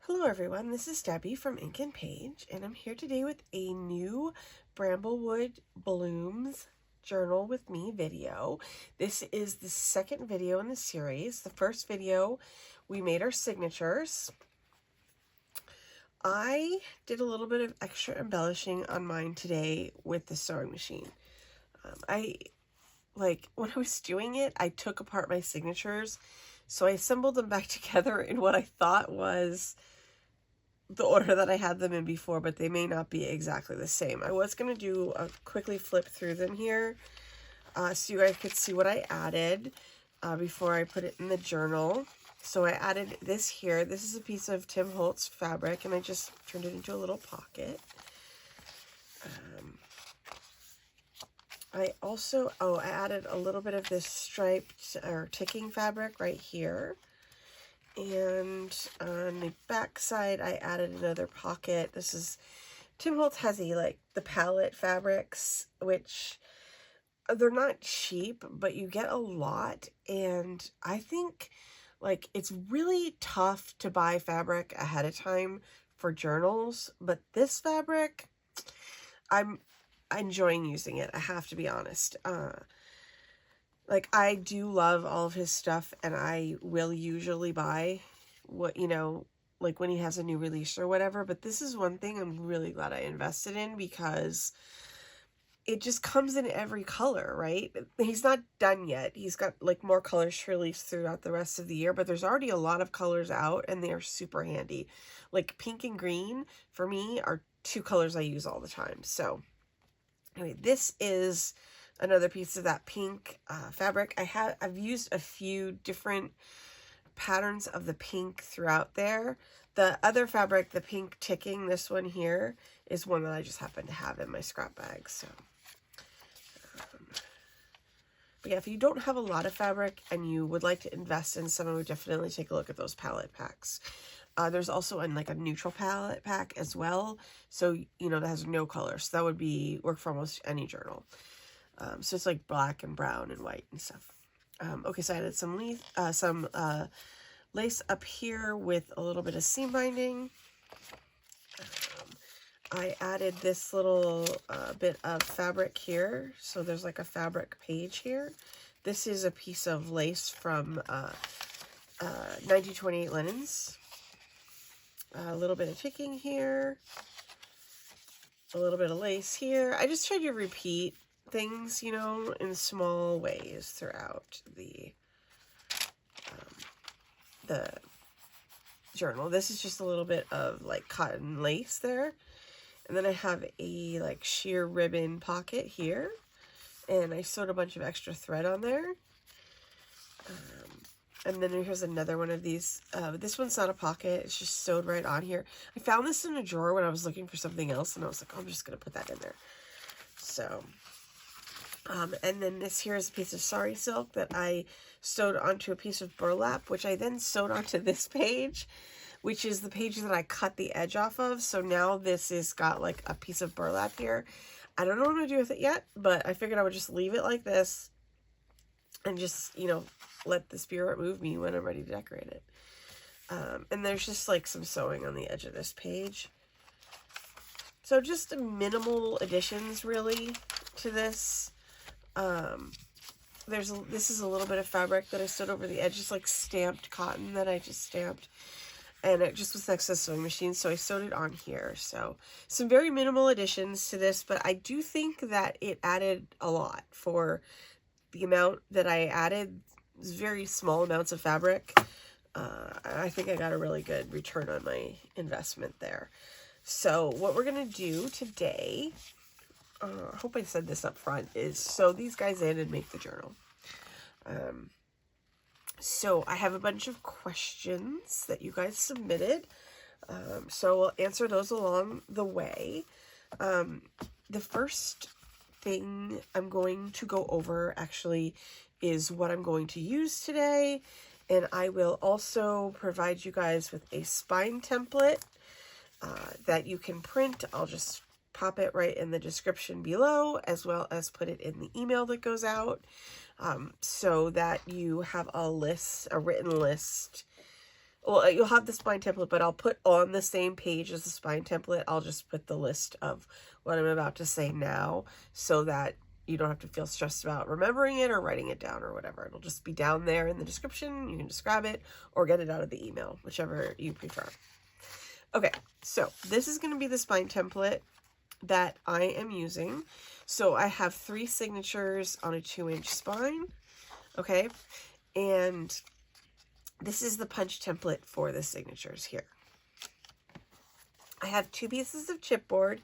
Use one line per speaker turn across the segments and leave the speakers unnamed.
Hello everyone, this is Debbie from Ink and Page, and I'm here today with a new Bramblewood Blooms Journal with Me video. This is the second video in the series. The first video, we made our signatures. I did a little bit of extra embellishing on mine today with the sewing machine. When I was doing it, I took apart my signatures, so I assembled them back together in what I thought was the order that I had them in before, but they may not be exactly the same. I was going to do a quickly flip through them here so you guys could see what I added before I put it in the journal. So I added this here. This is a piece of Tim Holtz fabric, and I just turned it into a little pocket. I added a little bit of this striped or ticking fabric right here. And on the back side, I added another pocket. This is, Tim Holtz has the palette fabrics, which they're not cheap, but you get a lot. And I think it's really tough to buy fabric ahead of time for journals, but this fabric, I'm enjoying using it. I have to be honest. I do love all of his stuff, and I will usually buy when he has a new release or whatever, but this is one thing I'm really glad I invested in because it just comes in every color, right? He's not done yet. He's got more colors to release throughout the rest of the year, but there's already a lot of colors out, and they are super handy. Pink and green, for me, are two colors I use all the time. So anyway, this is another piece of that pink fabric. I've used a few different patterns of the pink throughout there. The other fabric, the pink ticking, this one here, is one that I just happen to have in my scrap bag. So, but yeah, if you don't have a lot of fabric and you would like to invest in some, I would definitely take a look at those palette packs. There's also a neutral palette pack as well. So, that has no color. So that would work for almost any journal. So it's black and brown and white and stuff. Okay, so I added some lace up here with a little bit of seam binding. I added this little bit of fabric here. So there's a fabric page here. This is a piece of lace from 1928 Linens. A little bit of ticking here. A little bit of lace here. I just tried to repeat things, in small ways throughout the journal. This is just a little bit of cotton lace there. And then I have a sheer ribbon pocket here. And I sewed a bunch of extra thread on there. And then here's another one of these. This one's not a pocket. It's just sewed right on here. I found this in a drawer when I was looking for something else. And I was like, oh, I'm just going to put that in there. So, and then this here is a piece of sari silk that I sewed onto a piece of burlap, which I then sewed onto this page, which is the page that I cut the edge off of. So now this is got a piece of burlap here. I don't know what I'm going to do with it yet, but I figured I would just leave it like this and just, let the spirit move me when I'm ready to decorate it. And there's just some sewing on the edge of this page. So just minimal additions really to this. This is a little bit of fabric that I sewed over the edge, just stamped cotton that I just stamped, and it just was next to the sewing machine, so I sewed it on here. So some very minimal additions to this, but I do think that it added a lot for the amount that I added. It was very small amounts of fabric. I think I got a really good return on my investment there. So what we're gonna do today, I hope I said this up front, is sew these guys in and make the journal. So I have a bunch of questions that you guys submitted. So we'll answer those along the way. The first thing I'm going to go over actually is what I'm going to use today. And I will also provide you guys with a spine template that you can print. I'll just pop it right in the description below, as well as put it in the email that goes out, so that you have a written list well, you'll have the spine template, but I'll put on the same page as the spine template, I'll just put the list of what I'm about to say now, so that you don't have to feel stressed about remembering it or writing it down or whatever. It'll just be down there in the description. You can just grab it or get it out of the email, whichever you prefer. Okay, so this is going to be the spine template that I am using. So I have 3 signatures on a 2-inch spine, okay? And this is the punch template for the signatures here. I have 2 pieces of chipboard.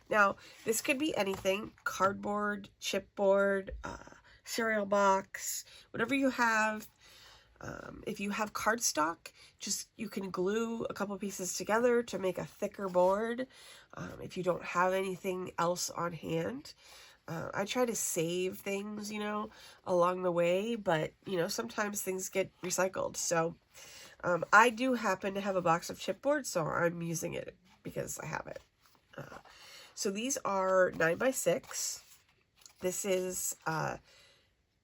Now, this could be anything: cardboard, chipboard, cereal box, whatever you have. If you have cardstock, you can glue a couple pieces together to make a thicker board. If you don't have anything else on hand, I try to save things, along the way, but, sometimes things get recycled. So I do happen to have a box of chipboard, so I'm using it because I have it. So these are 9x6. This is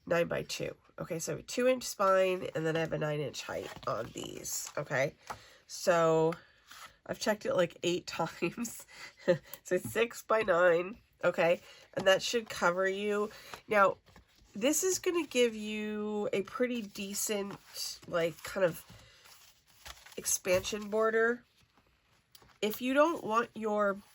9x2. Okay, so 2-inch spine, and then I have a 9-inch height on these. Okay, so I've checked it like 8 times. So it's 6x9. Okay, and that should cover you. Now, this is going to give you a pretty decent, like, kind of expansion border. If you don't want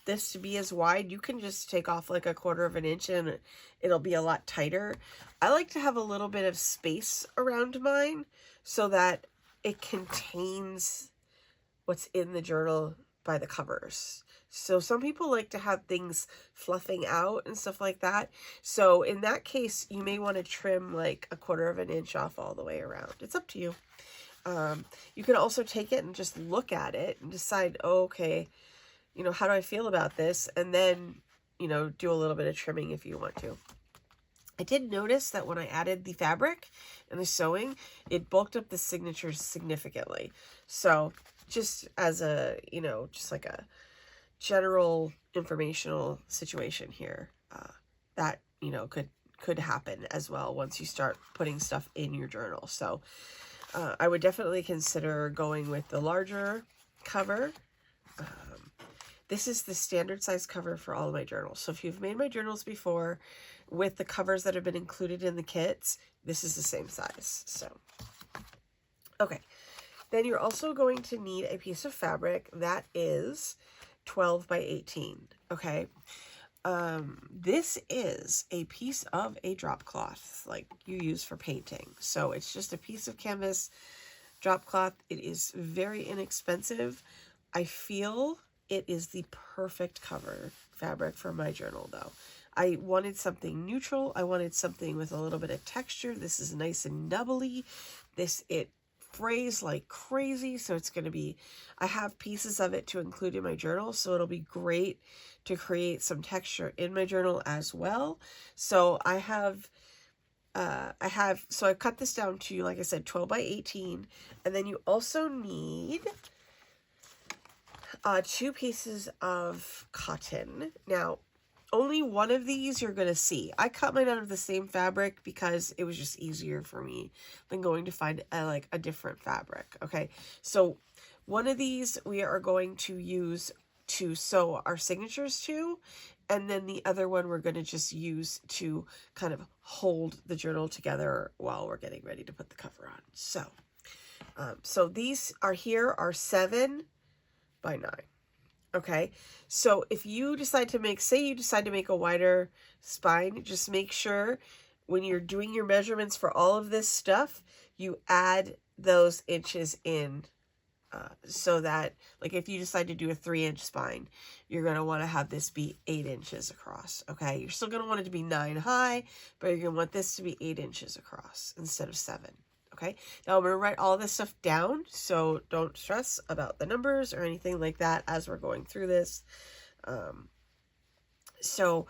this to be as wide, you can just take off like 1/4 of an inch and it'll be a lot tighter. I like to have a little bit of space around mine so that it contains what's in the journal by the covers. So some people like to have things fluffing out and stuff like that. So in that case, you may want to trim like 1/4 of an inch off all the way around. It's up to you. You can also take it and just look at it and decide, oh, okay, how do I feel about this? And then, do a little bit of trimming if you want to. I did notice that when I added the fabric and the sewing, it bulked up the signatures significantly. So just as a, just like a general informational situation here, that, could happen as well once you start putting stuff in your journal. So I would definitely consider going with the larger cover. This is the standard size cover for all of my journals. So if you've made my journals before with the covers that have been included in the kits, this is the same size. So, okay. Then you're also going to need a piece of fabric that is 12x18. Okay. This is a piece of a drop cloth like you use for painting. So it's just a piece of canvas drop cloth. It is very inexpensive. I feel it is the perfect cover fabric for my journal though. I wanted something neutral. I wanted something with a little bit of texture. This is nice and nubbly. It frays like crazy, so it's going to be, I have pieces of it to include in my journal, so it'll be great to create some texture in my journal as well. So I've cut this down to, like I said, 12x18, and then you also need 2 pieces of cotton. Now, only one of these you're going to see. I cut mine out of the same fabric because it was just easier for me than going to find a different fabric. Okay, so one of these we are going to use to sew our signatures to, and then the other one we're going to just use to kind of hold the journal together while we're getting ready to put the cover on. So, so these are 7x9. Okay, so if you decide to make, say you decide to make a wider spine, just make sure when you're doing your measurements for all of this stuff, you add those inches in, so that, like, if you decide to do a 3-inch spine, you're going to want to have this be 8 inches across. Okay, you're still going to want it to be 9 high, but you're going to want this to be 8 inches across instead of 7. Okay, now I'm going to write all this stuff down, so don't stress about the numbers or anything like that as we're going through this. So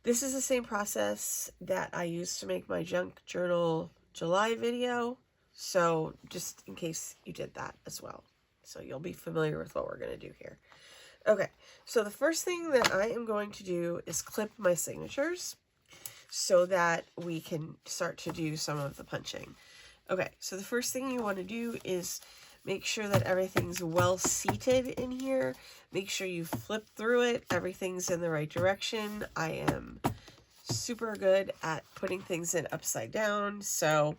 this is the same process that I used to make my junk journal July video, so just in case you did that as well. So you'll be familiar with what we're going to do here. Okay, so the first thing that I am going to do is clip my signatures so that we can start to do some of the punching. Okay, so the first thing you want to do is Make sure that everything's well seated in here. Make sure you flip through it. Everything's in the right direction. I am super good at putting things in upside down, so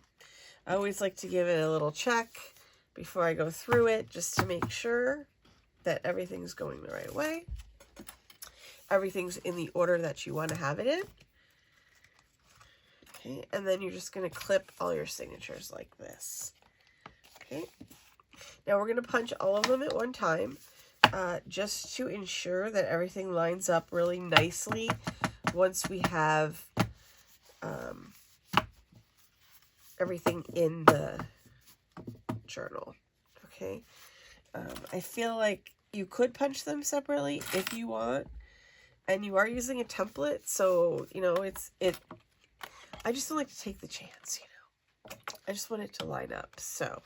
I always like to give it a little check before I go through it, just to make sure that everything's going the right way. Everything's in the order that you want to have it in. Okay, and then you're just going to clip all your signatures like this. Okay, now we're going to punch all of them at one time, just to ensure that everything lines up really nicely once we have everything in the journal. Okay, I feel like you could punch them separately if you want, and you are using a template, so you know I just don't like to take the chance, you know. I just want it to line up. So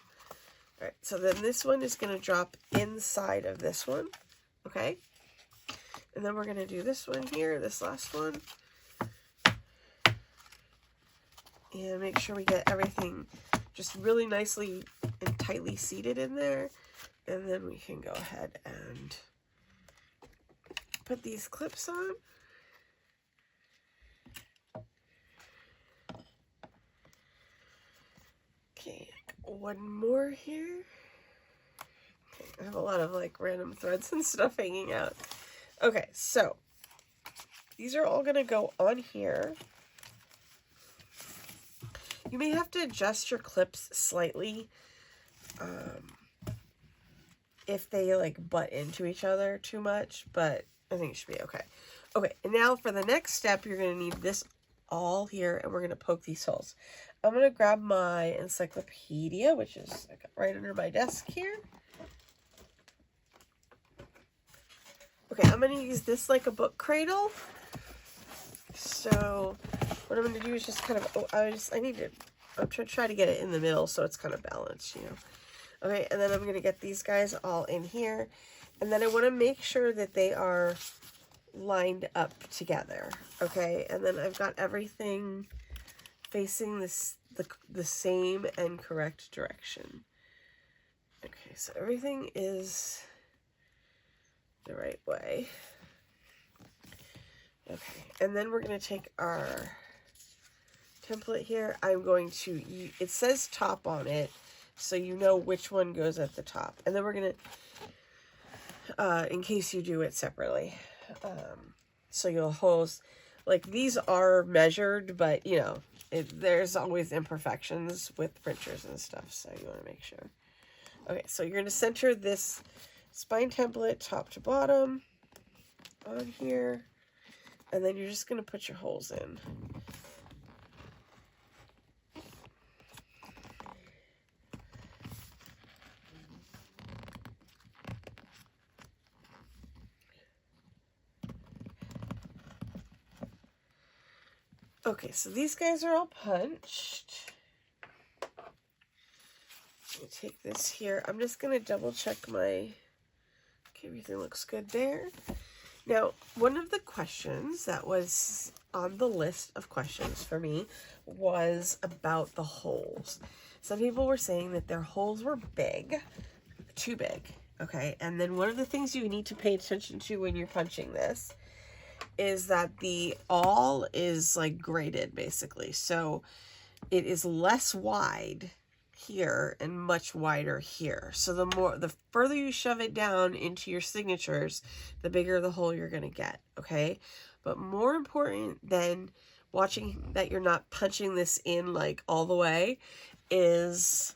all right, so then this one is going to drop inside of this one. Okay, and then we're going to do this one here, this last one, and make sure we get everything just really nicely and tightly seated in there. And then we can go ahead and put these clips on. Okay, one more here. Okay, I have a lot of like random threads and stuff hanging out. Okay, so these are all going to go on here. You may have to adjust your clips slightly if they like butt into each other too much, but I think it should be okay. Okay, and now for the next step, you're going to need this all here, and we're going to poke these holes. I'm going to grab my encyclopedia, which is right under my desk here. Okay, I'm going to use this like a book cradle. So what I'm going to do is just kind of, I'm trying to get it in the middle so it's kind of balanced, you know. Okay, and then I'm going to get these guys all in here. And then I want to make sure that they are lined up together. Okay, and then I've got everything facing the same and correct direction. Okay, so everything is the right way. Okay, and then we're going to take our template here. I'm going to, it says top on it, so you know which one goes at the top. And then we're going to, in case you do it separately, so you'll holes, like these are measured, but you know, there's always imperfections with printers and stuff, so you want to make sure. Okay, so you're going to center this spine template top to bottom on here, and then you're just going to put your holes in. Okay, so these guys are all punched. I'll take this here. I'm just going to double check okay, everything looks good there. Now, one of the questions that was on the list of questions for me was about the holes. Some people were saying that their holes were big, too big, okay? And then one of the things you need to pay attention to when you're punching this is that the awl is like graded basically. So it is less wide here and much wider here. So the further you shove it down into your signatures, the bigger the hole you're going to get. Okay. But more important than watching that you're not punching this in like all the way is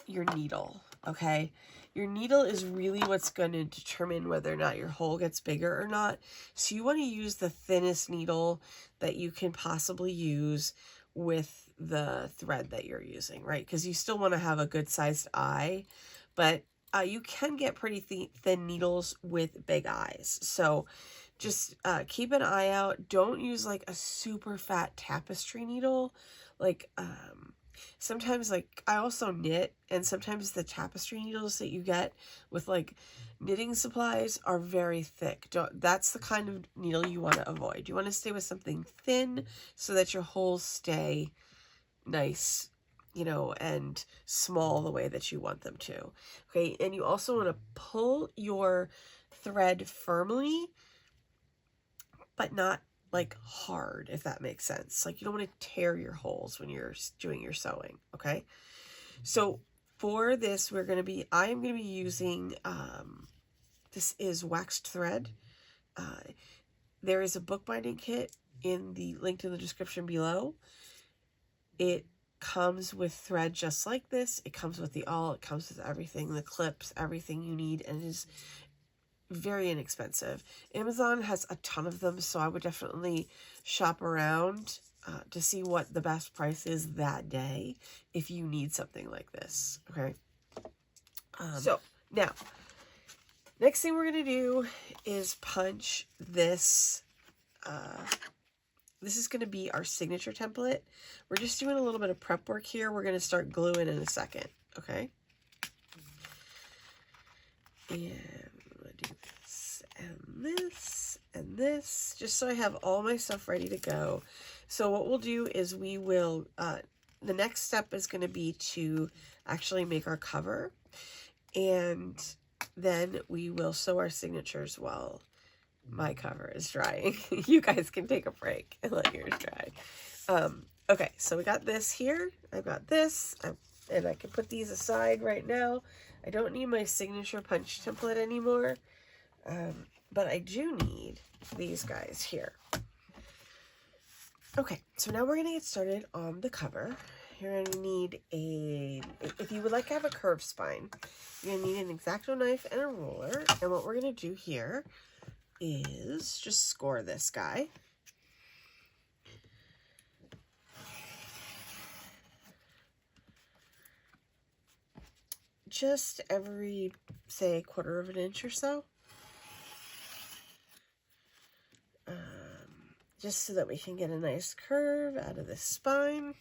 your needle. Okay. Your needle is really what's going to determine whether or not your hole gets bigger or not. So you want to use the thinnest needle that you can possibly use with the thread that you're using, right? Because you still want to have a good sized eye, but you can get pretty thin needles with big eyes. So just keep an eye out. Don't use like a super fat tapestry needle. Like, sometimes like I also knit, and sometimes the tapestry needles that you get with like knitting supplies are very thick. That's the kind of needle you want to avoid. You want to stay with something thin so that your holes stay nice you know, and small the way that you want them to. Okay, and you also want to pull your thread firmly, but not like hard, if that makes sense. Like you don't want to tear your holes when you're doing your sewing, okay? So for this, I am going to be using, this is waxed thread. There is a bookbinding kit linked in the description below. It comes with thread just like this. It comes with the awl, it comes with everything, the clips, everything you need, and it is very inexpensive. Amazon has a ton of them, so I would definitely shop around to see what the best price is that day if you need something like this, okay? So, now, next thing we're going to do is punch this. This is going to be our signature template. We're just doing a little bit of prep work here. We're going to start gluing in a second, okay? And I'm going to do this and this and this, just so I have all my stuff ready to go. So what we'll do is we will, the next step is going to be to actually make our cover. And then we will sew our signatures while my cover is drying. You guys can take a break and let yours dry. Okay, so we got this here. I've got this, and I can put these aside right now. I don't need my signature punch template anymore, but I do need these guys here. Okay, so now we're going to get started on the cover. You're going to need if you would like to have a curved spine, you're going to need an X-Acto knife and a ruler. And what we're going to do here is just score this guy. Just every, say, 1/4 of an inch or so. Just so that we can get a nice curve out of this spine.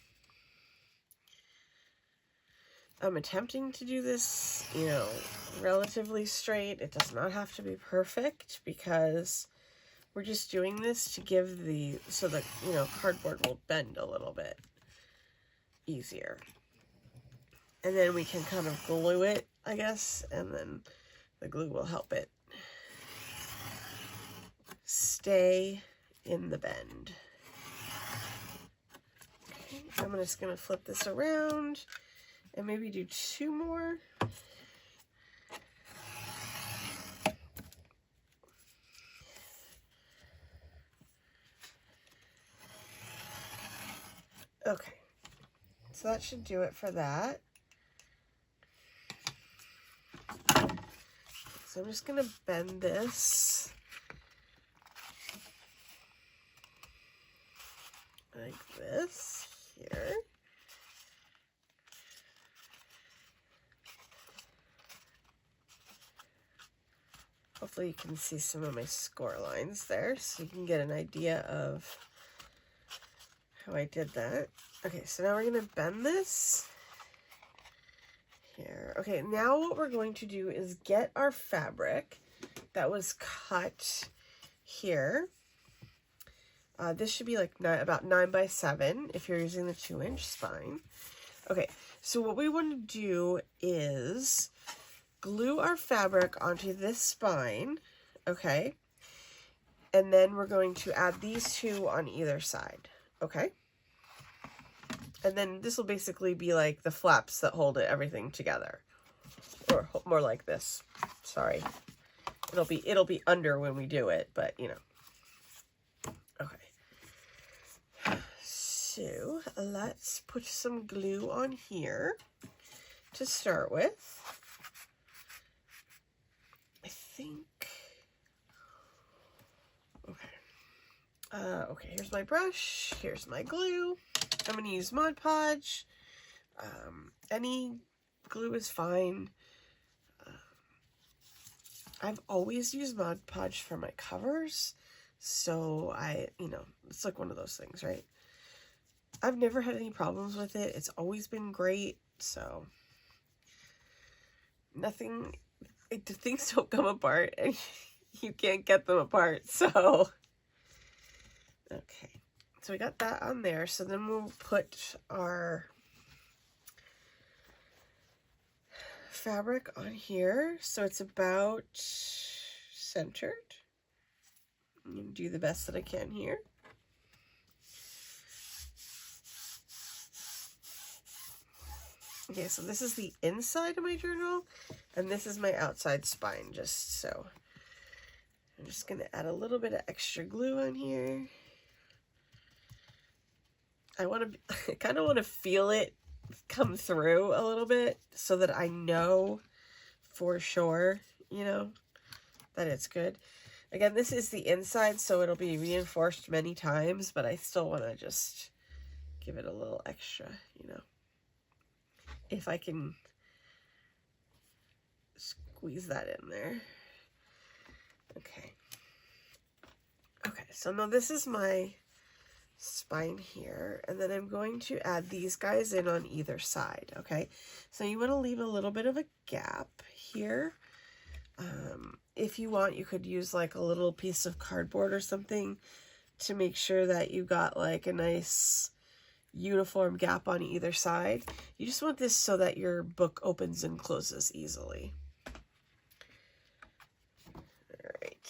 I'm attempting to do this, you know, relatively straight. It does not have to be perfect because we're just doing this to give so that, you know, cardboard will bend a little bit easier. And then we can kind of glue it, I guess, and then the glue will help it stay in the bend. Okay, I'm just going to flip this around and maybe do 2 more. Okay, so that should do it for that. So I'm just going to bend this like this here. Hopefully you can see some of my score lines there so you can get an idea of how I did that. Okay, so now we're going to bend this here. Okay, now what we're going to do is get our fabric that was cut here. This should be like about 9 by 7 if you're using the 2-inch spine. Okay, so what we want to do is glue our fabric onto this spine, okay? And then we're going to add these 2 on either side, okay? And then this will basically be like the flaps that hold everything together. Or more like this. Sorry. It'll be under when we do it, but you know. Okay. So let's put some glue on here to start with. I think. Okay. Okay, here's my brush. Here's my glue. I'm going to use Mod Podge. Any glue is fine. I've always used Mod Podge for my covers. So you know, it's like one of those things, right? I've never had any problems with it. It's always been great. So things don't come apart and you can't get them apart. So, okay. So we got that on there. So then we'll put our fabric on here, so it's about centered. I'm going to do the best that I can here. Okay, so this is the inside of my journal, and this is my outside spine, just so. I'm just going to add a little bit of extra glue on here. I kind of want to feel it come through a little bit so that I know for sure, you know, that it's good. Again, this is the inside, so it'll be reinforced many times, but I still want to just give it a little extra, you know, if I can squeeze that in there. Okay. Okay, so now this is my spine here, and then I'm going to add these guys in on either side. Okay, so you want to leave a little bit of a gap here. If you want, you could use like a little piece of cardboard or something to make sure that you got like a nice uniform gap on either side. You just want this so that your book opens and closes easily. All right.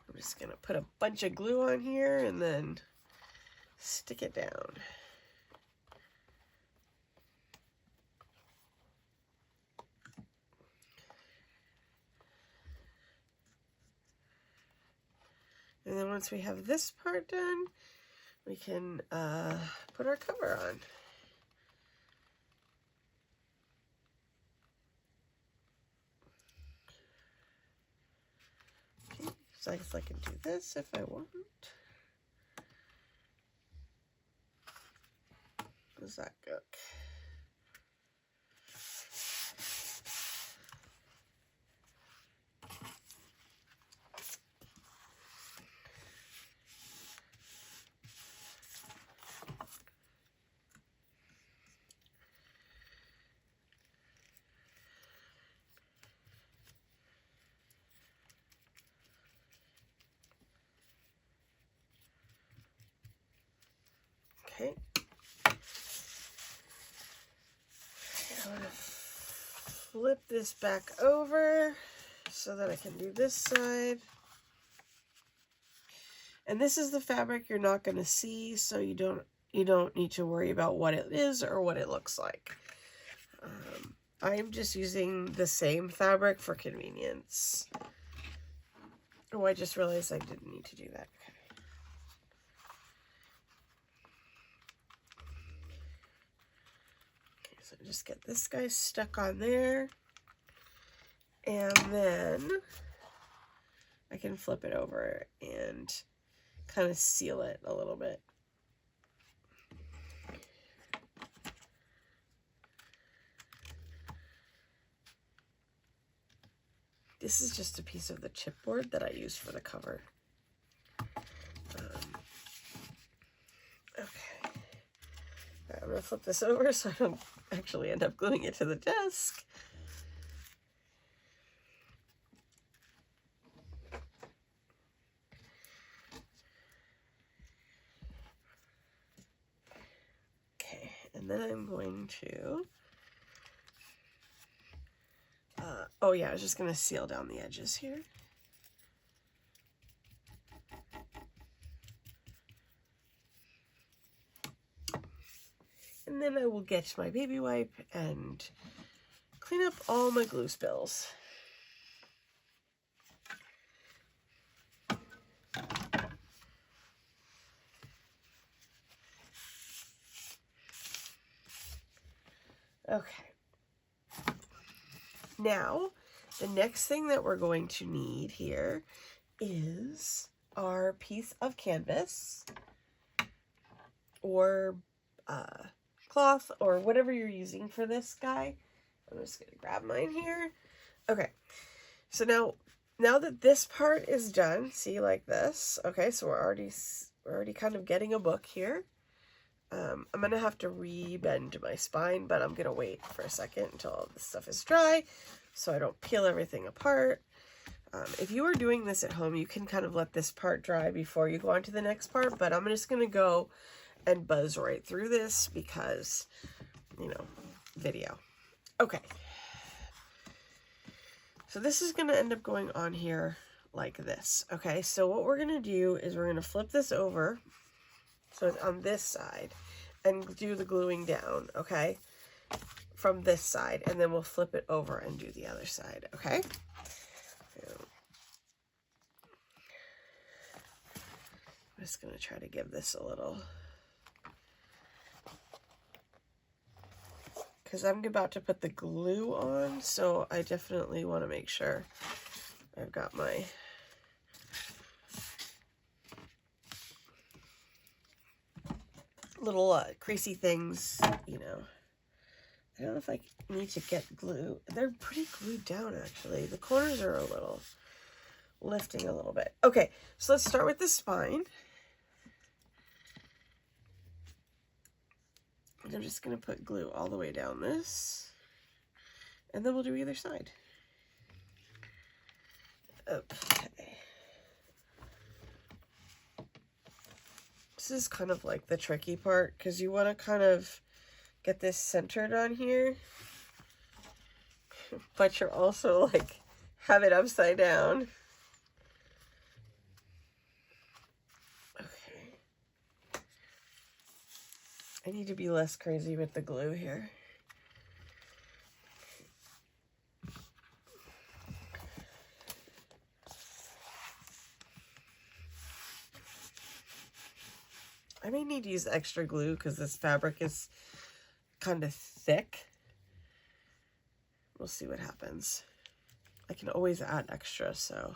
I'm just going to put a bunch of glue on here and then stick it down. And then once we have this part done, we can put our cover on. Okay, so I guess I can do this if I want. How does that look? Okay. I'm going to flip this back over so that I can do this side. And this is the fabric you're not going to see, so you don't need to worry about what it is or what it looks like. I'm just using the same fabric for convenience. Oh, I just realized I didn't need to do that. Okay, so just get this guy stuck on there. And then I can flip it over and kind of seal it a little bit. This is just a piece of the chipboard that I use for the cover. Okay. I'm going to flip this over so I don't actually end up gluing it to the desk. Okay, and then I'm going to... oh yeah, I was just going to seal down the edges here. And then I will get my baby wipe and clean up all my glue spills. Okay. Now, the next thing that we're going to need here is our piece of canvas or cloth or whatever you're using for this guy. I'm just going to grab mine here. Okay, so now that this part is done, see, like this. Okay, so we're already kind of getting a book here. I'm going to have to re-bend my spine, but I'm going to wait for a second until all this stuff is dry so I don't peel everything apart. If you are doing this at home, you can kind of let this part dry before you go on to the next part, but I'm just going to go and buzz right through this because, you know, video. Okay. So this is going to end up going on here like this. Okay, so what we're going to do is we're going to flip this over so it's on this side and do the gluing down, okay, from this side, and then we'll flip it over and do the other side, okay? I'm just going to try to give this a little, because I'm about to put the glue on, so I definitely want to make sure I've got my little creasy things, you know. I don't know if I need to get glue. They're pretty glued down, actually. The corners are a little lifting a little bit. Okay, so let's start with the spine. And I'm just going to put glue all the way down this. And then we'll do either side. Okay. This is kind of like the tricky part because you want to kind of get this centered on here. But you're also like, have it upside down. I need to be less crazy with the glue here. I may need to use extra glue because this fabric is kind of thick. We'll see what happens. I can always add extra, so.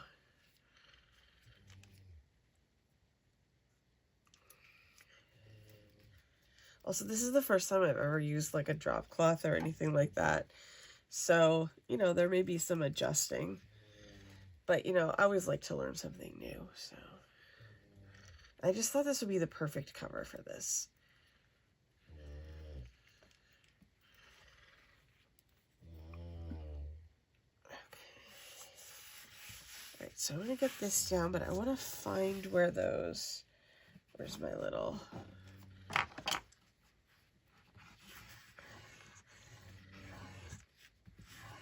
Also, this is the first time I've ever used like a drop cloth or anything like that. So, you know, there may be some adjusting. But, you know, I always like to learn something new, so. I just thought this would be the perfect cover for this. Alright, so I'm going to get this down, but I want to find where those, where's my little,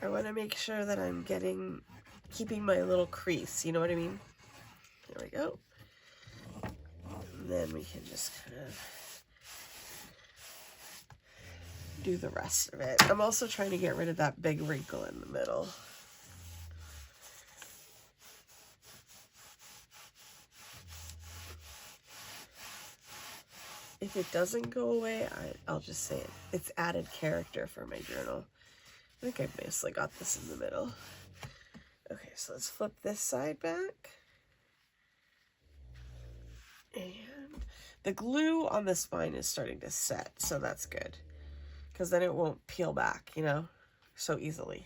I want to make sure that I'm keeping my little crease, you know what I mean? There we go. And then we can just kind of do the rest of it. I'm also trying to get rid of that big wrinkle in the middle. If it doesn't go away, I'll just say it. It's added character for my journal. I think I basically got this in the middle. Okay, so let's flip this side back. And the glue on the spine is starting to set, so that's good. Because then it won't peel back, you know, so easily.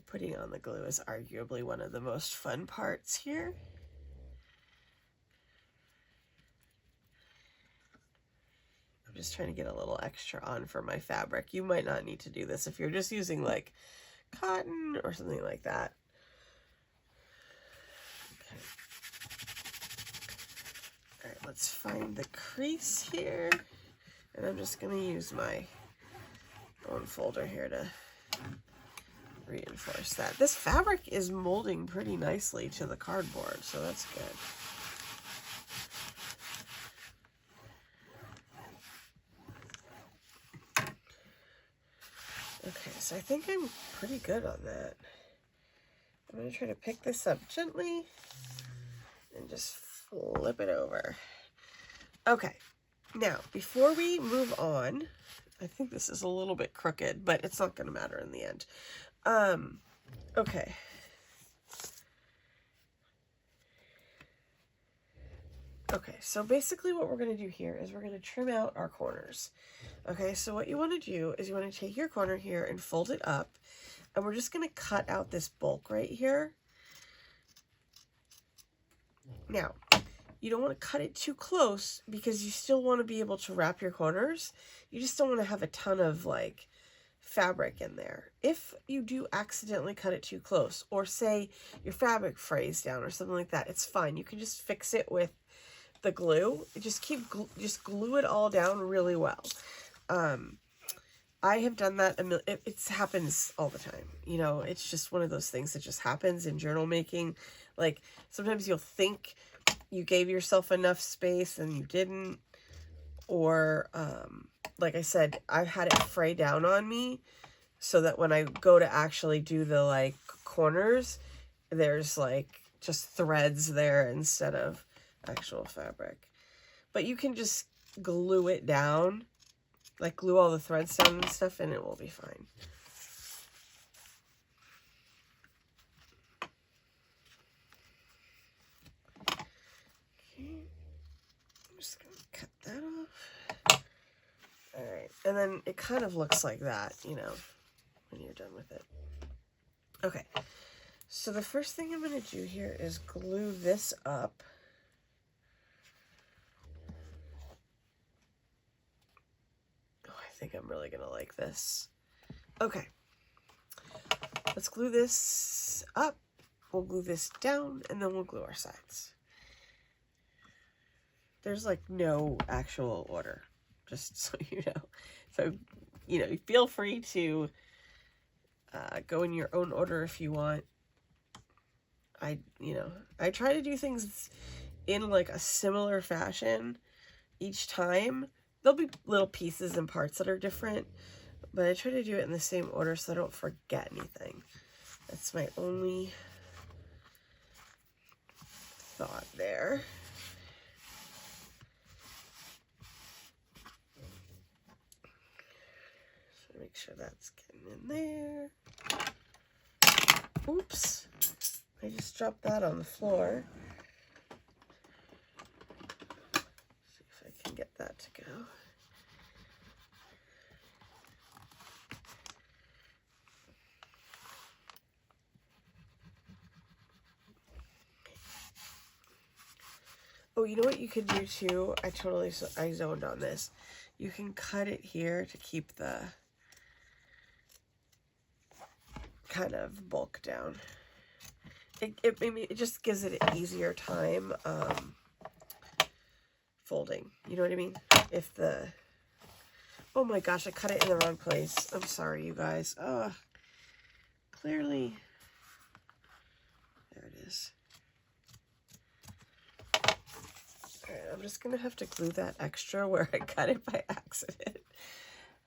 Putting on the glue is arguably one of the most fun parts here. I'm just trying to get a little extra on for my fabric. You might not need to do this if you're just using like cotton or something like that. Okay. All right, let's find the crease here. And I'm just going to use my own folder here to reinforce that. This fabric is molding pretty nicely to the cardboard, so that's good. Okay, so I think I'm pretty good on that. I'm going to try to pick this up gently and just flip it over. Okay, now before we move on, I think this is a little bit crooked, but it's not going to matter in the end. Okay. Okay, so basically what we're going to do here is we're going to trim out our corners. Okay, so what you want to do is you want to take your corner here and fold it up, and we're just going to cut out this bulk right here. Now, you don't want to cut it too close because you still want to be able to wrap your corners. You just don't want to have a ton of like fabric in there. If you do accidentally cut it too close, or say your fabric frays down or something like that, it's fine. You can just fix it with the glue. Just just glue it all down really well. I have done that it happens all the time. You know, it's just one of those things that just happens in journal making. Like, sometimes you'll think you gave yourself enough space and you didn't. Or, like I said, I've had it fray down on me so that when I go to actually do the, like, corners, there's, like, just threads there instead of actual fabric. But you can just glue it down, like glue all the threads down and stuff, and it will be fine. Okay, I'm just gonna cut that off. All right, and then it kind of looks like that, you know, when you're done with it. Okay, so the first thing I'm gonna do here is glue this up. I think I'm really gonna like this. Okay, let's glue this up. We'll glue this down, and then we'll glue our sides. There's like no actual order, just so you know. So, you know, feel free to go in your own order if you want. I try to do things in like a similar fashion each time. There'll be little pieces and parts that are different, but I try to do it in the same order so I don't forget anything. That's my only thought there. So make sure that's getting in there. Oops, I just dropped that on the floor. See if I can get that to go. Oh, you know what you could do too? I zoned on this. You can cut it here to keep the kind of bulk down. It just gives it an easier time folding. You know what I mean? If the... Oh my gosh, I cut it in the wrong place. I'm sorry, you guys. Clearly... There it is. Alright, I'm just going to have to glue that extra where I cut it by accident.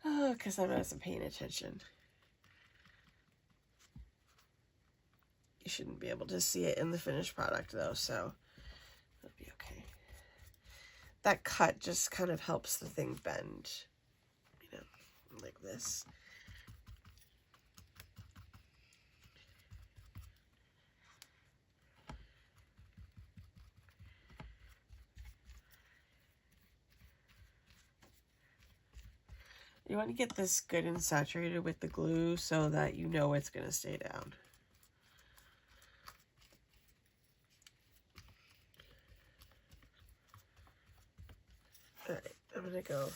Oh, because I wasn't paying attention. You shouldn't be able to see it in the finished product, though, so it'll be okay. That cut just kind of helps the thing bend, you know, like this. You want to get this good and saturated with the glue so that you know it's going to stay down. Alright, I'm going to go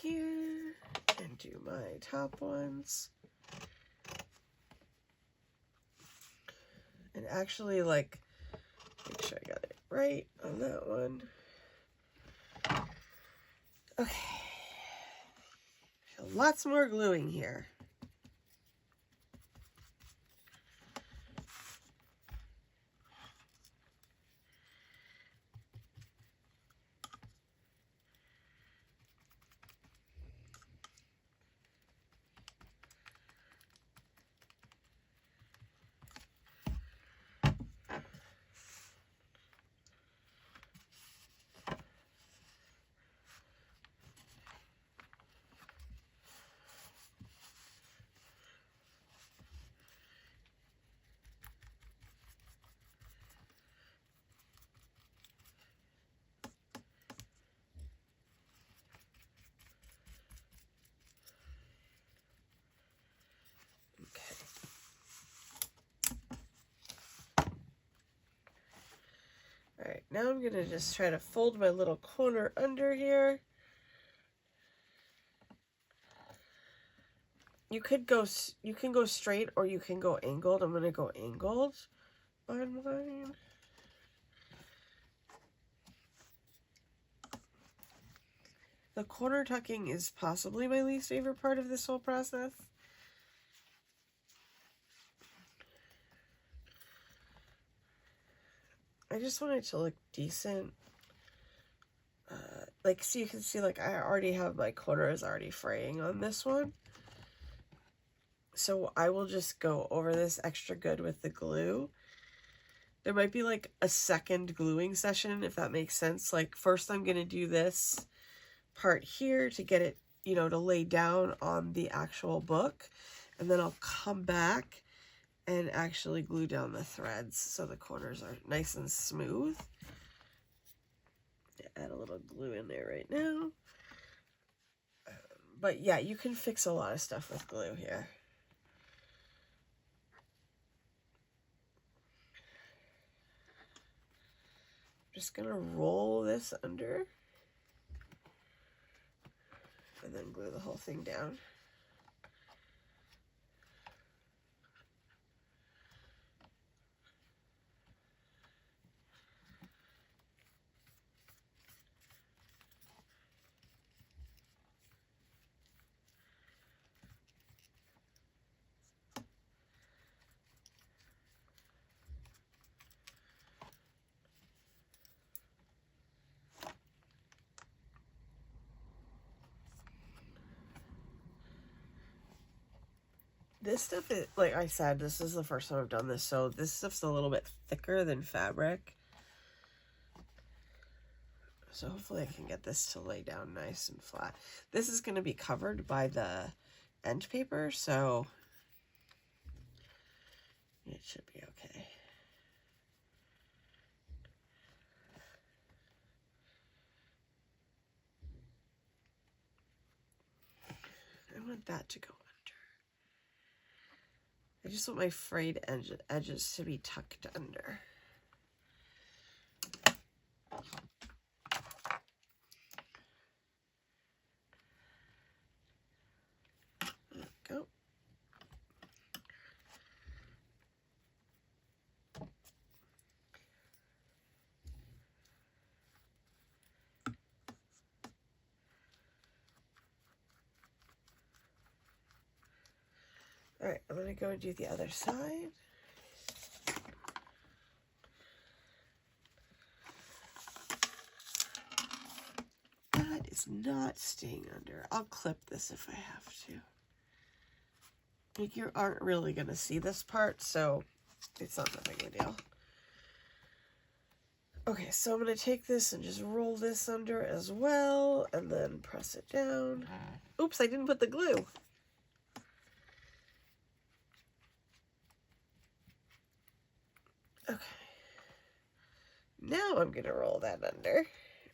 here and do my top ones. And actually, like, make sure I got it right on that one. Okay. Lots more gluing here. now I'm going to just try to fold my little corner under here. You can go straight or you can go angled. I'm going to go angled on mine. The corner tucking is possibly my least favorite part of this whole process. I just want it to look decent. Like, so you can see, like, I already have my corners already fraying on this one. So I will just go over this extra good with the glue. There might be, like, a second gluing session, if that makes sense. Like, first I'm going to do this part here to get it, you know, to lay down on the actual book. And then I'll come back and actually glue down the threads so the corners are nice and smooth. Add a little glue in there right now. But yeah, you can fix a lot of stuff with glue here. Just gonna roll this under and then glue the whole thing down. This stuff is, like I said, this is the first time I've done this, so this stuff's a little bit thicker than fabric. So hopefully I can get this to lay down nice and flat. This is going to be covered by the end paper, so it should be okay. I want that to go under. I just want my frayed edges to be tucked under. There we go. All right, I'm going to go and do the other side. That is not staying under. I'll clip this if I have to. Like, you aren't really going to see this part, so it's not that big a deal. Okay, so I'm going to take this and just roll this under as well, and then press it down. Oops, I didn't put the glue. Okay, now I'm going to roll that under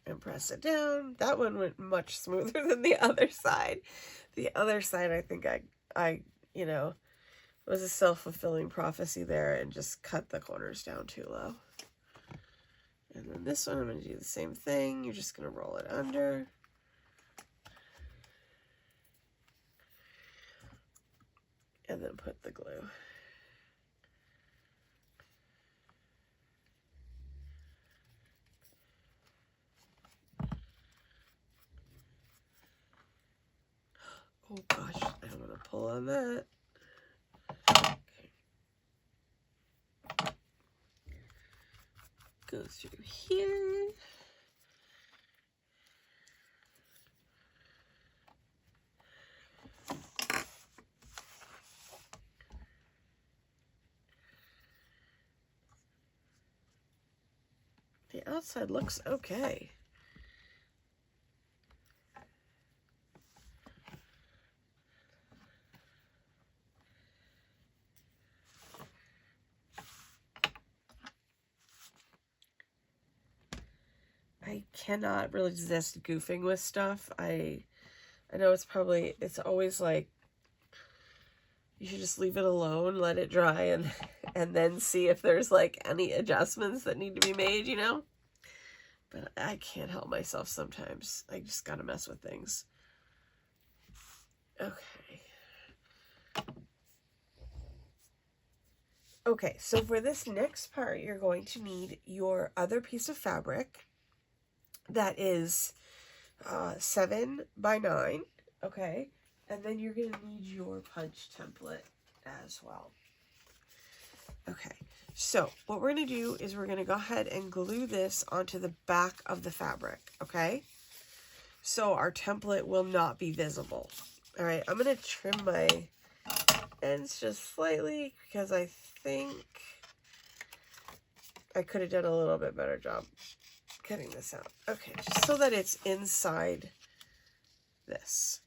and press it down. That one went much smoother than the other side. The other side, I think I you know, it was a self-fulfilling prophecy there and just cut the corners down too low. And then this one, I'm going to do the same thing. You're just going to roll it under. And then put the glue. Oh gosh, I don't want to pull on that. Okay. Go through here. The outside looks okay. I cannot really resist goofing with stuff. I know it's always like, you should just leave it alone, let it dry, and then see if there's like any adjustments that need to be made, you know? But I can't help myself sometimes. I just gotta mess with things. Okay. Okay, so for this next part, you're going to need your other piece of fabric that is 7 by 9, okay? And then you're going to need your punch template as well. Okay, so what we're going to do is we're going to go ahead and glue this onto the back of the fabric, okay? So our template will not be visible. All right, I'm going to trim my ends just slightly because I think I could have done a little bit better job cutting this out. Okay, just so that it's inside this.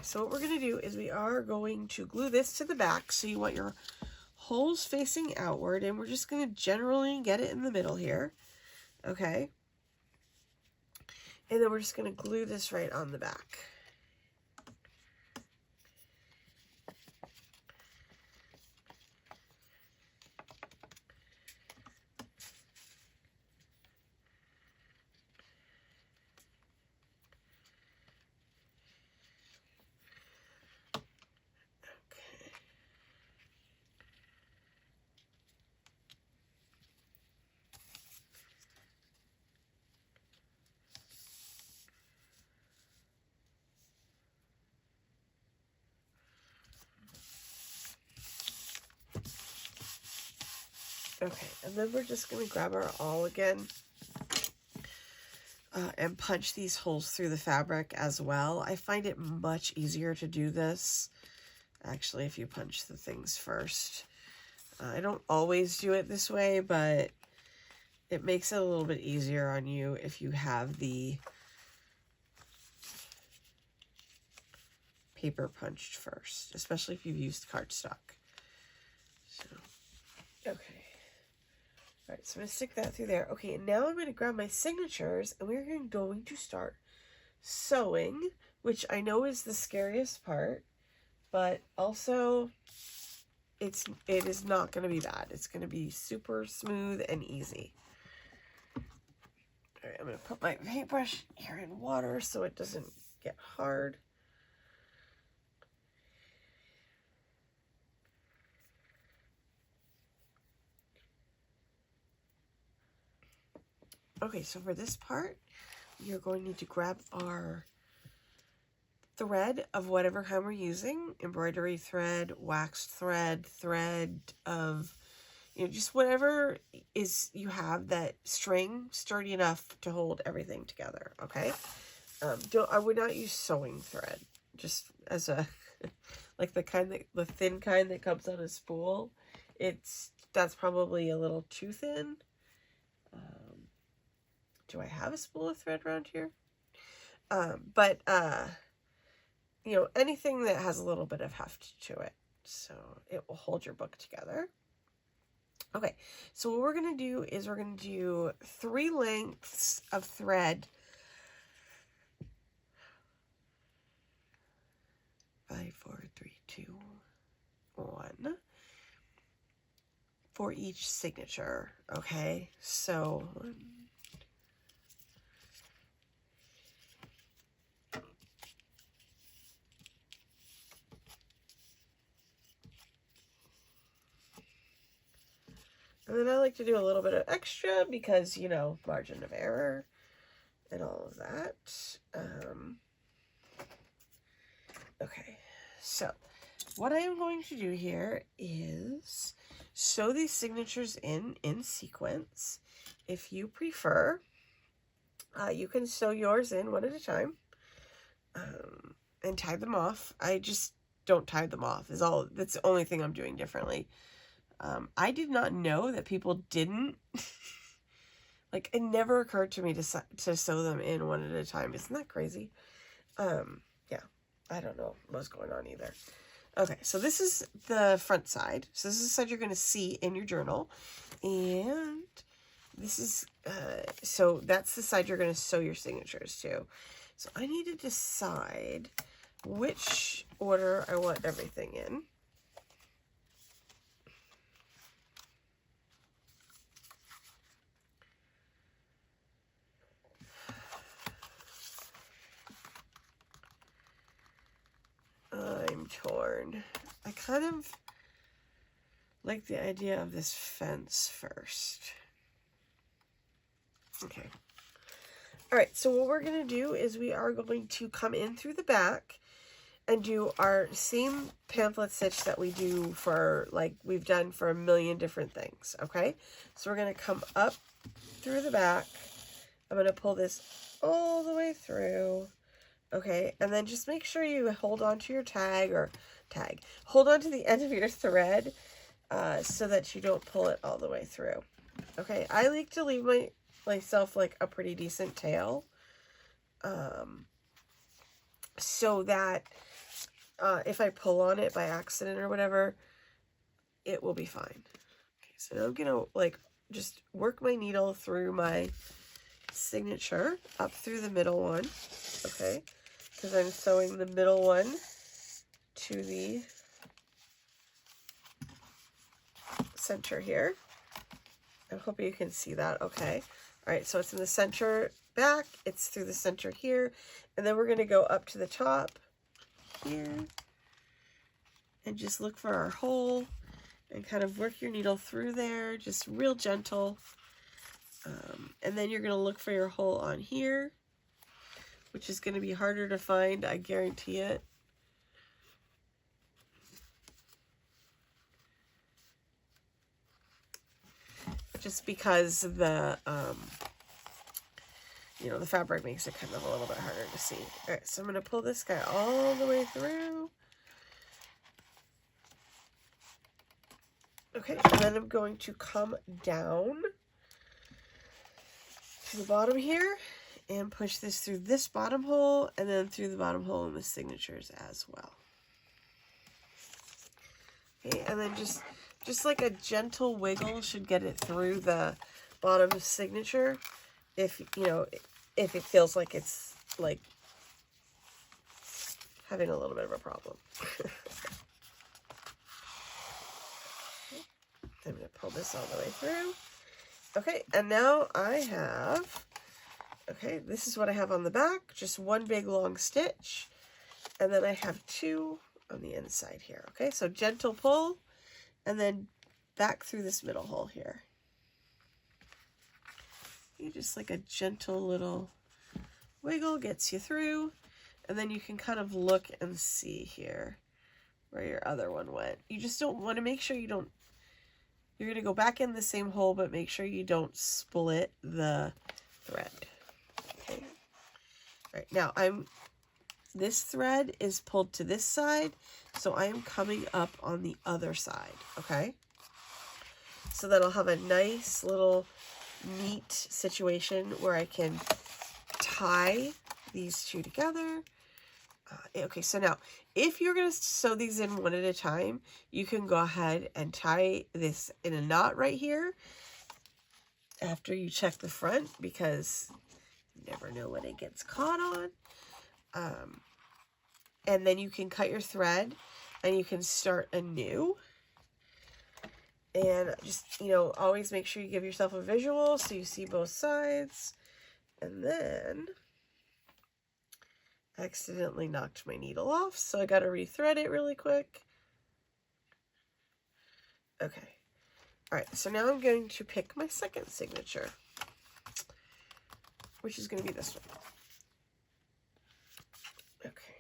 So what we're going to do is we are going to glue this to the back. So you want your holes facing outward, and we're just going to generally get it in the middle here. Okay. And then we're just going to glue this right on the back. Okay, and then we're just going to grab our awl again and punch these holes through the fabric as well. I find it much easier to do this, actually, if you punch the things first. I don't always do it this way, but it makes it a little bit easier on you if you have the paper punched first, especially if you've used cardstock. So, okay. All right, so I'm going to stick that through there. Okay, and now I'm going to grab my signatures, and we're going to start sewing, which I know is the scariest part, but also it is not going to be bad. It's going to be super smooth and easy. All right, I'm going to put my paintbrush here in water so it doesn't get hard. Okay, so for this part, you're going to need to grab our thread of whatever kind we're using, embroidery thread, waxed thread, thread of, just whatever is you have that string sturdy enough to hold everything together, okay? I would not use sewing thread, just as a, like the thin kind that comes on a spool. That's probably a little too thin. Do I have a spool of thread around here? Anything that has a little bit of heft to it, so it will hold your book together. Okay, so what we're going to do is we're going to do 3 lengths of thread. 5, 4, 3, 2, 1. For each signature, okay? So, and then I like to do a little bit of extra because, margin of error and all of that. Okay, so what I am going to do here is sew these signatures in sequence. If you prefer, you can sew yours in one at a time and tie them off. I just don't tie them off. That's the only thing I'm doing differently. I did not know that people didn't. Like, it never occurred to me to sew them in one at a time. Isn't that crazy? Yeah, I don't know what's going on either. Okay, so this is the front side. So this is the side you're going to see in your journal. And this is, so that's the side you're going to sew your signatures to. So I need to decide which order I want everything in. I'm torn. I kind of like the idea of this fence first. Okay. All right, so what we're going to do is we are going to come in through the back and do our same pamphlet stitch that we do for, like, we've done for a million different things, okay? So we're going to come up through the back. I'm going to pull this all the way through, okay? And then just make sure you hold on to your hold on to the end of your thread so that you don't pull it all the way through, okay? I like to leave myself like a pretty decent tail so that if I pull on it by accident or whatever, it will be fine. Okay, so now I'm gonna like just work my needle through my signature up through the middle one, okay, because I'm sewing the middle one to the center here. I hope you can see that, okay. All right, so it's in the center back, it's through the center here, and then we're going to go up to the top here and just look for our hole and kind of work your needle through there, just real gentle. And then you're going to look for your hole on here, which is going to be harder to find, I guarantee it. Just because the you know, the fabric makes it kind of a little bit harder to see. All right, so I'm going to pull this guy all the way through. Okay, and then I'm going to come down to the bottom here and push this through this bottom hole and then through the bottom hole in the signatures as well. Okay, and then just like a gentle wiggle should get it through the bottom signature. If, you know, if it feels like it's, like, having a little bit of a problem. Okay. I'm going to pull this all the way through. Okay, and now I have, okay, this is what I have on the back. Just one big long stitch. And then I have two on the inside here. Okay, so gentle pull, and then back through this middle hole here. Just like a gentle little wiggle gets you through, and then you can kind of look and see here where your other one went. You just don't want to make sure you don't, you're going to go back in the same hole, but make sure you don't split the thread. Okay. All right, now this thread is pulled to this side, so I am coming up on the other side, okay? So that I'll have a nice little neat situation where I can tie these two together. Okay, so now if you're going to sew these in one at a time, you can go ahead and tie this in a knot right here after you check the front, because you never know when it gets caught on. And then you can cut your thread and you can start anew. And just, you know, always make sure you give yourself a visual so you see both sides. And then I accidentally knocked my needle off, so I got to rethread it really quick. Okay. All right, so now I'm going to pick my second signature, which is going to be this one. Okay.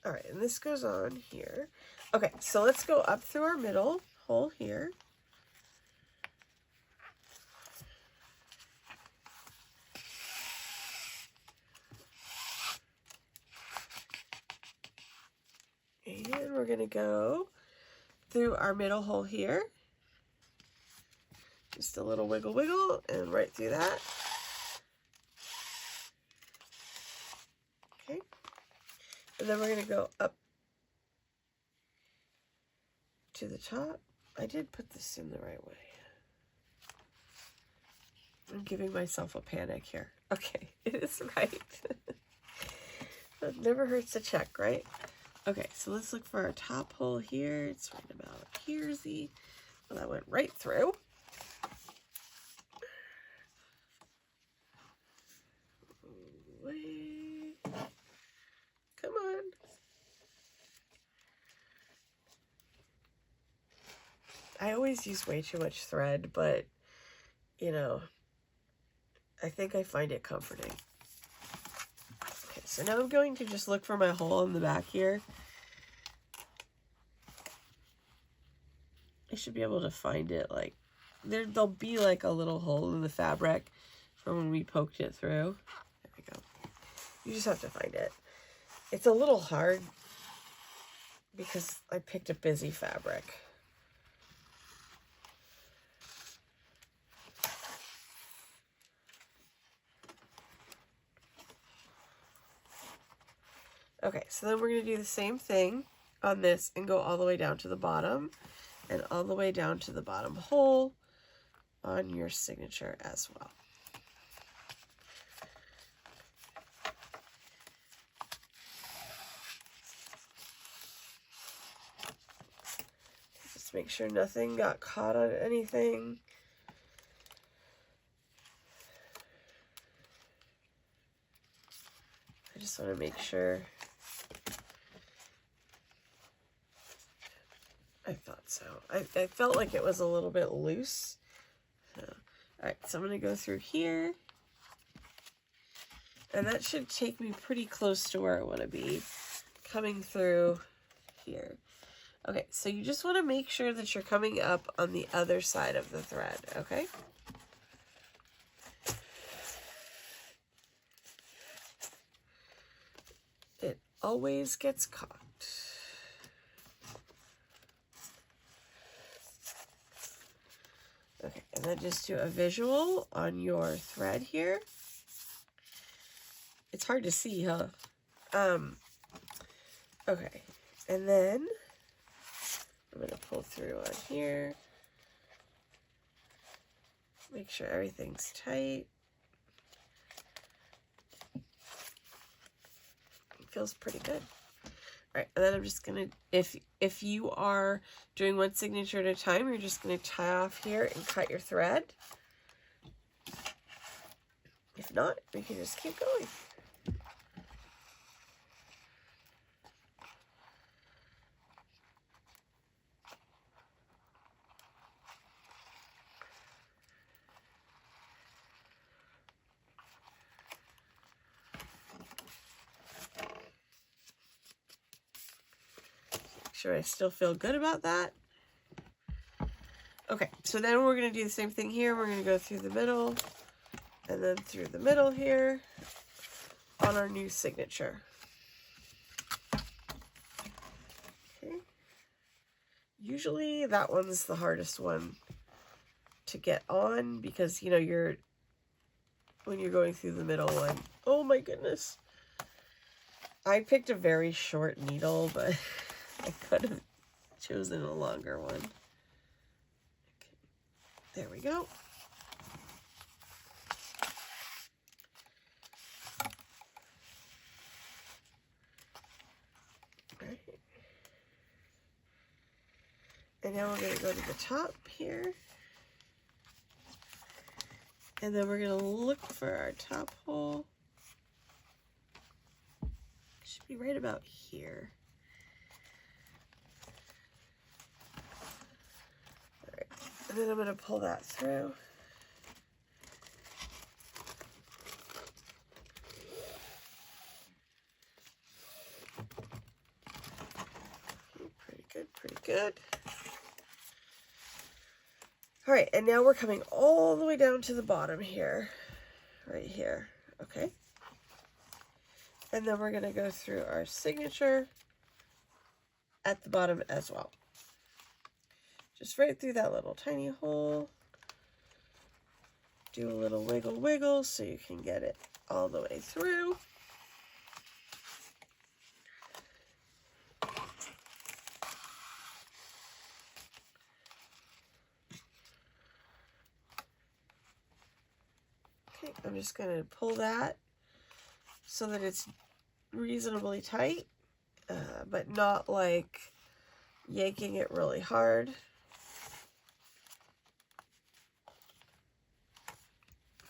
All right, and this goes on here. Okay, so let's go up through our middle hole here. And we're going to go through our middle hole here. Just a little wiggle wiggle and right through that. Okay. And then we're going to go up to the top. I did put this in the right way. I'm giving myself a panic here. Okay, it is right. It never hurts to check, right? Okay, so let's look for our top hole here. It's right about here. See, well, that went right through. Away. Come on. I always use way too much thread, but, you know, I think I find it comforting. Okay, so now I'm going to just look for my hole in the back here. I should be able to find it, like, there'll be like a little hole in the fabric from when we poked it through. There we go. You just have to find it. It's a little hard because I picked a busy fabric. Okay, so then we're going to do the same thing on this and go all the way down to the bottom and all the way down to the bottom hole on your signature as well. Just make sure nothing got caught on anything. I just want to make sure. I thought so. I felt like it was a little bit loose. So, all right, so I'm going to go through here. And that should take me pretty close to where I want to be, coming through here. Okay, so you just want to make sure that you're coming up on the other side of the thread, okay? It always gets caught. Okay, and then just do a visual on your thread here. It's hard to see, huh? Okay, and then I'm going to pull through on here. Make sure everything's tight. It feels pretty good. All right, and then I'm just going to, if you are doing one signature at a time, you're just going to tie off here and cut your thread. If not, we can just keep going. Sure, I still feel good about that. Okay, so then we're going to do the same thing here. We're going to go through the middle and then through the middle here on our new signature. Okay. Usually that one's the hardest one to get on because, you know, when you're going through the middle one. Oh my goodness. I picked a very short needle, but I could have chosen a longer one. Okay. There we go. All right. And now we're going to go to the top here. And then we're going to look for our top hole. It should be right about here. All right. And then I'm going to pull that through. Pretty good, pretty good. All right, and now we're coming all the way down to the bottom here, right here, okay? And then we're gonna go through our signature at the bottom as well. Just right through that little tiny hole. Do a little wiggle wiggle so you can get it all the way through. Okay, I'm just going to pull that so that it's reasonably tight. but not like yanking it really hard.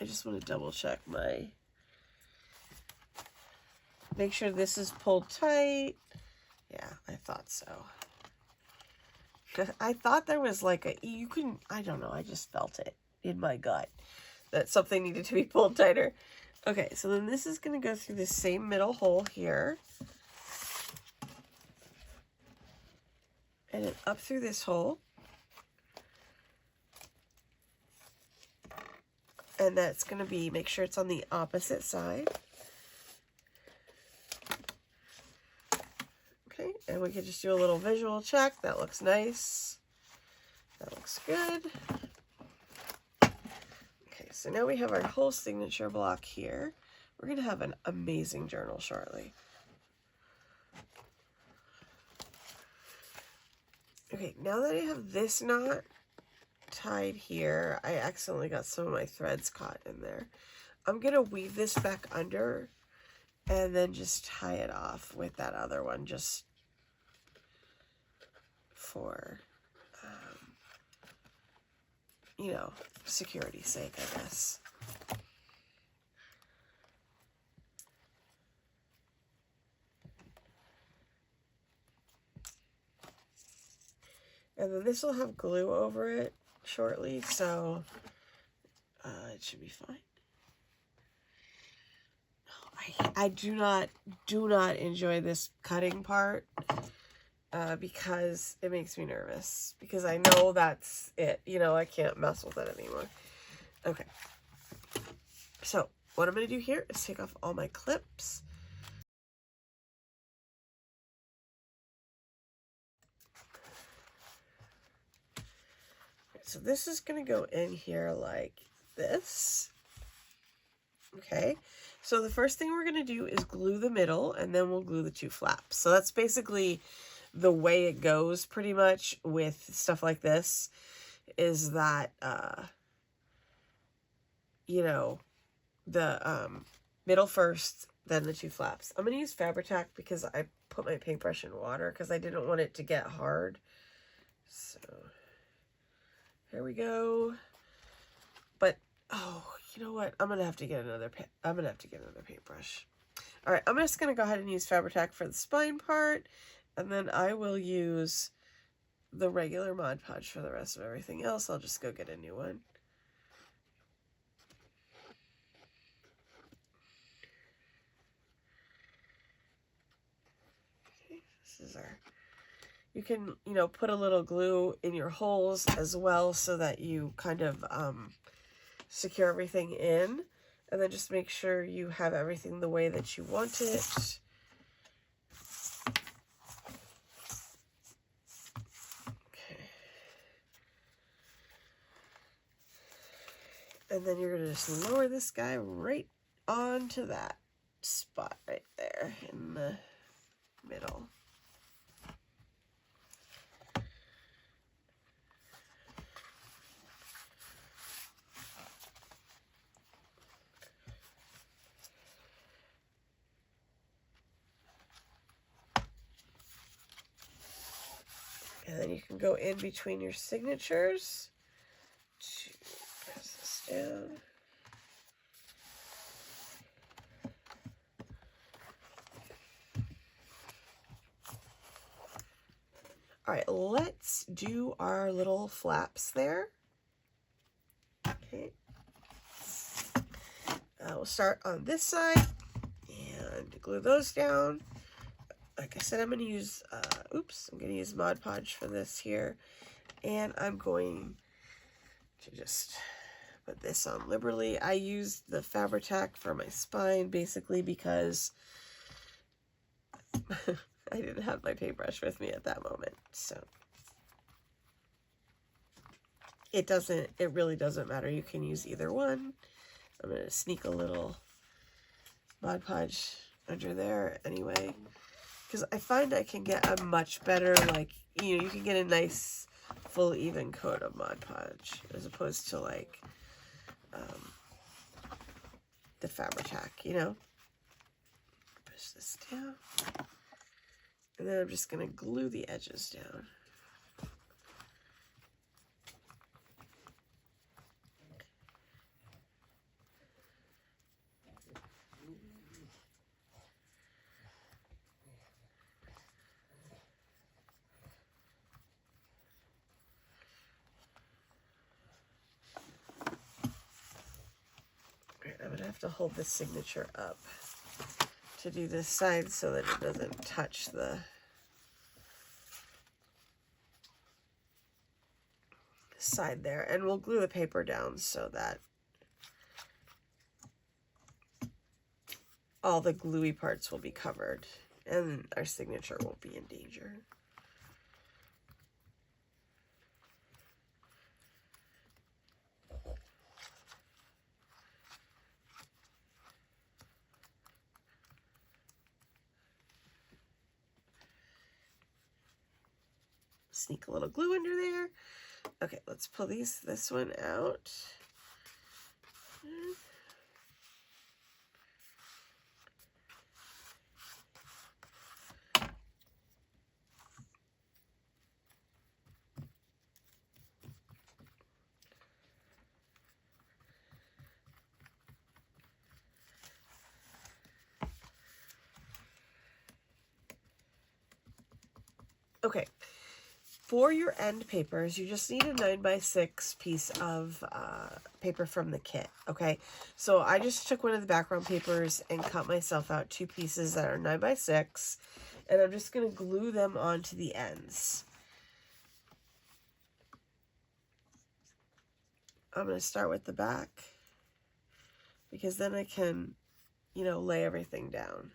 I just want to double check make sure this is pulled tight. Yeah, I thought so. I thought there was like I don't know, I just felt it in my gut that something needed to be pulled tighter. Okay, so then this is going to go through the same middle hole here. And then up through this hole. And that's going to be, make sure it's on the opposite side. Okay, and we can just do a little visual check. That looks nice. That looks good. Okay, so now we have our whole signature block here. We're going to have an amazing journal shortly. Okay, now that I have this knot tied here, I accidentally got some of my threads caught in there. I'm going to weave this back under and then just tie it off with that other one just for, you know, security's sake, I guess. And then this will have glue over it shortly, so it should be fine. I do not enjoy this cutting part because it makes me nervous, because I know that's it. You know, I can't mess with it anymore. Okay. So what I'm going to do here is take off all my clips. So this is going to go in here like this. Okay, so the first thing we're going to do is glue the middle, and then we'll glue the two flaps. So that's basically the way it goes pretty much with stuff like this, is that, you know, the middle first, then the two flaps. I'm going to use Fabri-Tac because I put my paintbrush in water because I didn't want it to get hard. So here we go. But, oh, you know what? I'm going to have to get another paintbrush. All right, I'm just going to go ahead and use Fabri-Tac for the spine part, and then I will use the regular Mod Podge for the rest of everything else. I'll just go get a new one. Okay, this is our... You can, you know, put a little glue in your holes as well so that you kind of secure everything in. And then just make sure you have everything the way that you want it. Okay. And then you're going to just lower this guy right onto that spot right there in the middle. And then you can go in between your signatures to press this down. All right, let's do our little flaps there. Okay. We'll start on this side and glue those down. Like I said, I'm going to use, I'm going to use Mod Podge for this here. And I'm going to just put this on liberally. I used the Fabri-Tac for my spine, basically because I didn't have my paintbrush with me at that moment. So it really doesn't matter. You can use either one. I'm going to sneak a little Mod Podge under there anyway, because I find I can get a much better, like, you know, you can get a nice full even coat of Mod Podge as opposed to like the Fabri-Tac, you know. Push this down. And then I'm just going to glue the edges down. All right, I'm going to have to hold this signature up to do this side so that it doesn't touch the side there, and we'll glue the paper down so that all the gluey parts will be covered and our signature won't be in danger. Sneak a little glue under there. Okay, let's pull this one out. Okay, for your end papers, you just need a 9x6 piece of paper from the kit, okay? So I just took one of the background papers and cut myself out 2 pieces that are 9x6, and I'm just going to glue them onto the ends. I'm going to start with the back, because then I can, you know, lay everything down.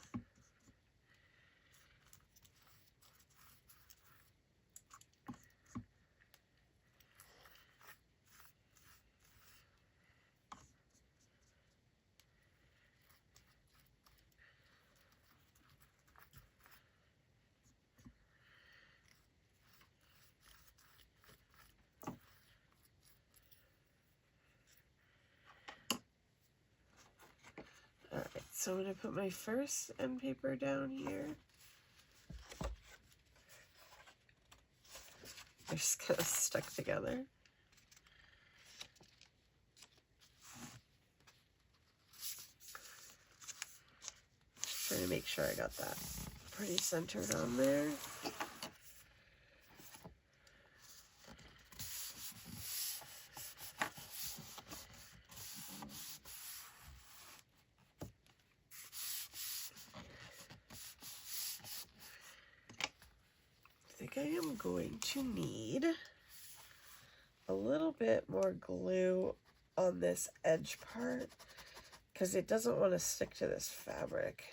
Alright, so I'm going to put my first end paper down here. They're just kind of stuck together. Trying to make sure I got that pretty centered on there. I think I am going to need a little bit more glue on this edge part because it doesn't want to stick to this fabric.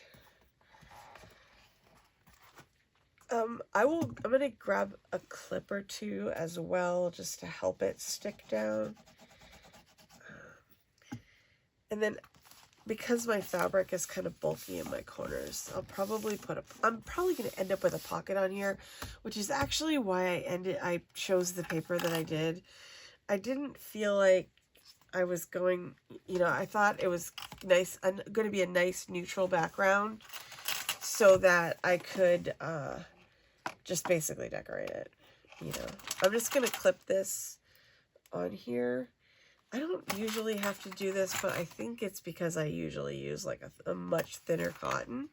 I'm going to grab a clip or two as well just to help it stick down. And then because my fabric is kind of bulky in my corners, I'm probably going to end up with a pocket on here, which is actually why I chose the paper that I did. I didn't feel like I was going, you know, I thought it was nice, going to be a nice neutral background so that I could just basically decorate it, you know. I'm just going to clip this on here. I don't usually have to do this, but I think it's because I usually use like a much thinner cotton,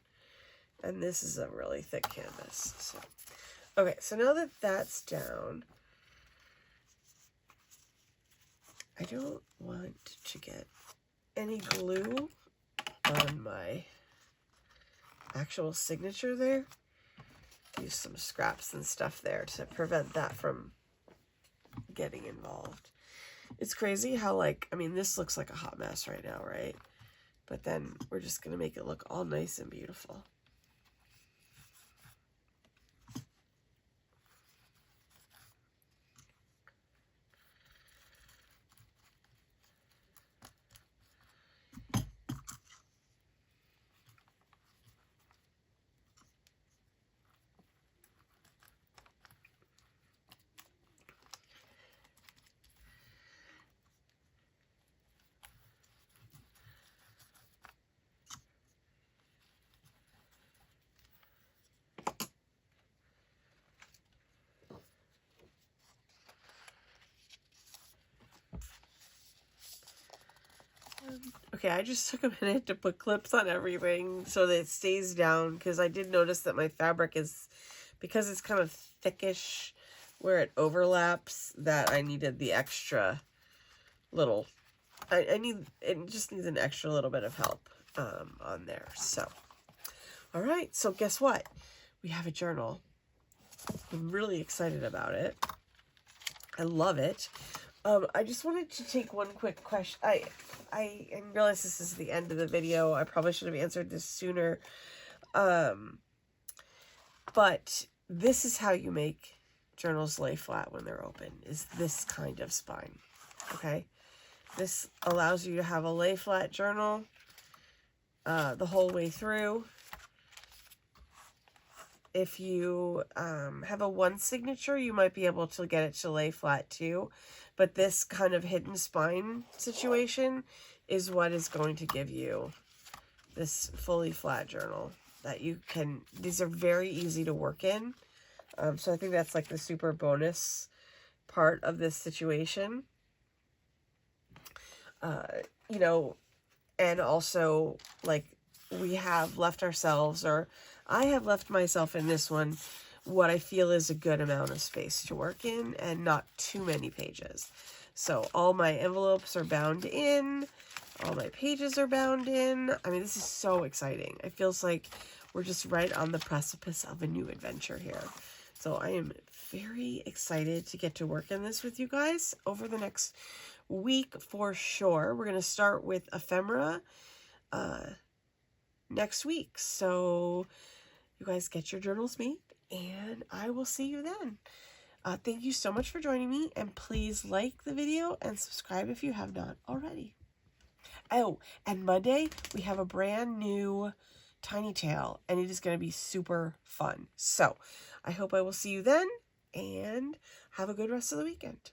and this is a really thick canvas. So, okay, so now that that's down, I don't want to get any glue on my actual signature there. Use some scraps and stuff there to prevent that from getting involved. It's crazy how, like, I mean, this looks like a hot mess right now, right? But then we're just going to make it look all nice and beautiful. Okay, I just took a minute to put clips on everything so that it stays down, because I did notice that my fabric is, because it's kind of thickish where it overlaps, that I needed the extra little, it just needs an extra little bit of help on there. So, all right, so guess what? We have a journal. I'm really excited about it. I love it. I just wanted to take one quick question. I realize this is the end of the video. I probably should have answered this sooner. But this is how you make journals lay flat when they're open, is this kind of spine. Okay? This allows you to have a lay flat journal the whole way through. If you have a one signature, you might be able to get it to lay flat too. But this kind of hidden spine situation is what is going to give you this fully flat journal that you can, these are very easy to work in. So I think that's like the super bonus part of this situation. You know, and also like we have left ourselves, or I have left myself in this one, what I feel is a good amount of space to work in and not too many pages. So all my envelopes are bound in, all my pages are bound in. I mean, this is so exciting. It feels like we're just right on the precipice of a new adventure here. So I am very excited to get to work in this with you guys over the next week for sure. We're going to start with ephemera next week. So you guys get your journals made, and I will see you then. Thank you so much for joining me, and please like the video and subscribe if you have not already. Oh, and Monday we have a brand new Tiny Tale, and it is going to be super fun. So I hope I will see you then, and have a good rest of the weekend.